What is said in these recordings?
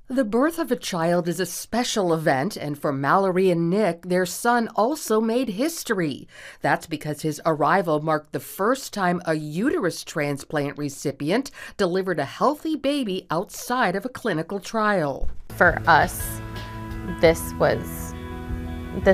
The birth of a child is a special event, and for Mallory and Nick, their son also made history. That's because his arrival marked the first time a uterus transplant recipient delivered a healthy baby outside of a clinical trial. For us, this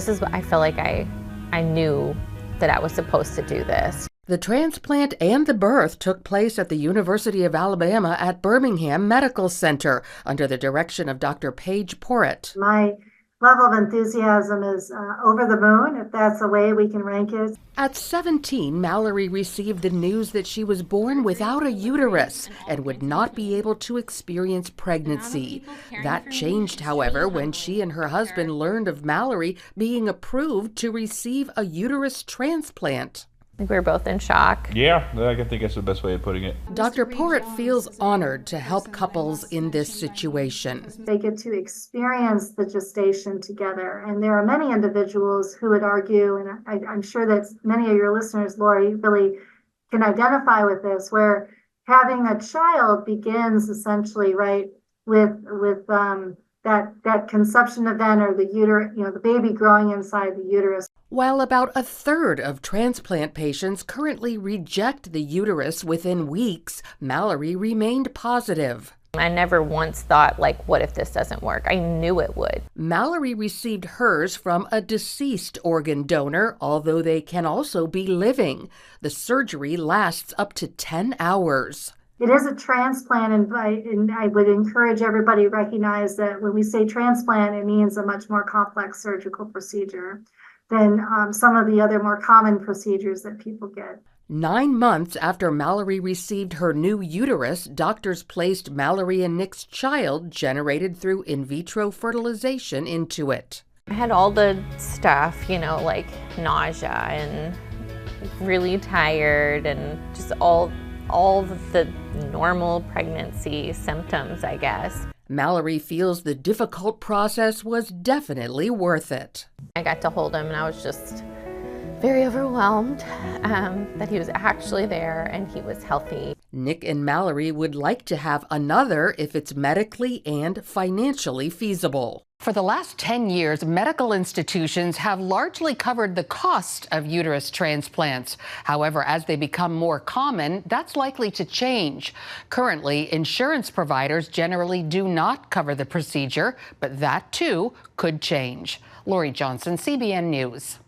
is what I feel like I knew that I was supposed to do this. The transplant and the birth took place at the University of Alabama at Birmingham Medical Center under the direction of Dr. Paige Porrett. My level of enthusiasm is over the moon, if that's a way we can rank it. At 17, Mallory received the news that she was born without a uterus and would not be able to experience pregnancy. That changed, however, when she and her husband learned of Mallory being approved to receive a uterus transplant. I think we were both in shock. Yeah, I think that's the best way of putting it. Dr. Porrett feels honored to help couples in this situation. They get to experience the gestation together. And there are many individuals who would argue, and I'm sure that many of your listeners, Lorie, really can identify with this, where having a child begins essentially right with that conception event, or the uterus, the baby growing inside the uterus. While about a third of transplant patients currently reject the uterus within weeks, Mallory remained positive. I never once thought, what if this doesn't work? I knew it would. Mallory received hers from a deceased organ donor, although they can also be living. The surgery lasts up to 10 hours. It is a transplant, and I would encourage everybody to recognize that when we say transplant, it means a much more complex surgical procedure than some of the other more common procedures that people get. 9 months after Mallory received her new uterus, doctors placed Mallory and Nick's child, generated through in vitro fertilization, into it. I had all the stuff, like nausea and really tired and just all the normal pregnancy symptoms, I guess. Mallory feels the difficult process was definitely worth it. I got to hold him and I was just very overwhelmed that he was actually there and he was healthy. Nick and Mallory would like to have another if it's medically and financially feasible. For the last 10 years, medical institutions have largely covered the cost of uterus transplants. However, as they become more common, that's likely to change. Currently, insurance providers generally do not cover the procedure, but that too could change. Lorie Johnson, CBN News.